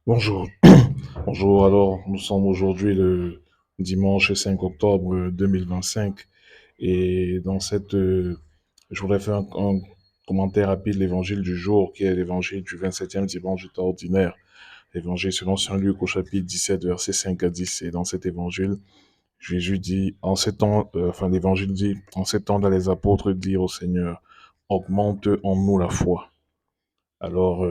Bonjour. Bonjour, alors nous sommes aujourd'hui le dimanche 5 octobre 2025 et je voudrais faire un commentaire rapide de l'évangile du jour qui est l'évangile du 27e dimanche du temps ordinaire. L'évangile selon Saint Luc au chapitre 17 versets 5 à 10 et dans cet évangile, Jésus dit, l'évangile dit, en ces temps-là les apôtres dirent au Seigneur, augmente en nous la foi. Alors,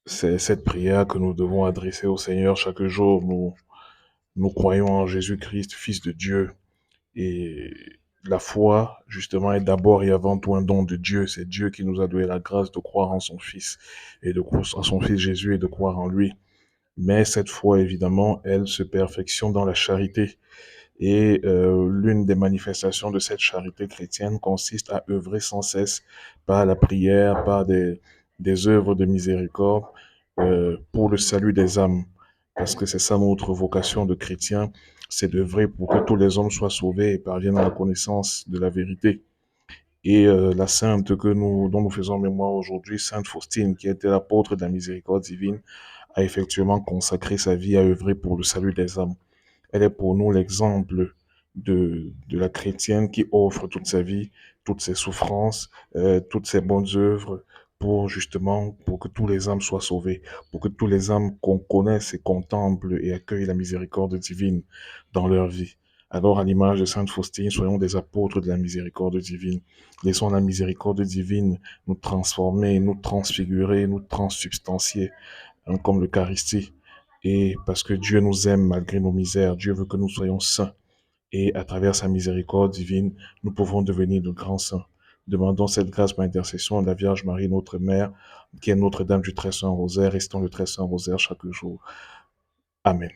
c'est cette prière que nous devons adresser au Seigneur chaque jour. Nous croyons en Jésus-Christ, Fils de Dieu. Et la foi, justement, est d'abord et avant tout un don de Dieu. C'est Dieu qui nous a donné la grâce de croire en son Fils et de croire en son Fils Jésus et de croire en lui. Mais cette foi, évidemment, elle se perfectionne dans la charité. Et l'une des manifestations de cette charité chrétienne consiste à œuvrer sans cesse par la prière, par des œuvres de miséricorde pour le salut des âmes. Parce que c'est ça notre vocation de chrétien, c'est d'œuvrer pour que tous les hommes soient sauvés et parviennent à la connaissance de la vérité. Et la sainte dont nous faisons mémoire aujourd'hui, Sainte Faustine, qui était l'apôtre de la miséricorde divine, a effectivement consacré sa vie à œuvrer pour le salut des âmes. Elle est pour nous l'exemple de la chrétienne qui offre toute sa vie, toutes ses souffrances, toutes ses bonnes œuvres pour que tous les âmes soient sauvés, pour que tous les âmes qu'on connaisse et contemplent et accueillent la miséricorde divine dans leur vie. Alors, à l'image de Sainte Faustine, soyons des apôtres de la miséricorde divine. Laissons la miséricorde divine nous transformer, nous transfigurer, nous transsubstantier, hein, comme l'Eucharistie. Et parce que Dieu nous aime malgré nos misères, Dieu veut que nous soyons saints. Et à travers sa miséricorde divine, nous pouvons devenir de grands saints. Demandons cette grâce par intercession de la Vierge Marie, notre Mère, qui est Notre-Dame du Très Saint Rosaire. Restons le Très Saint Rosaire chaque jour. Amen.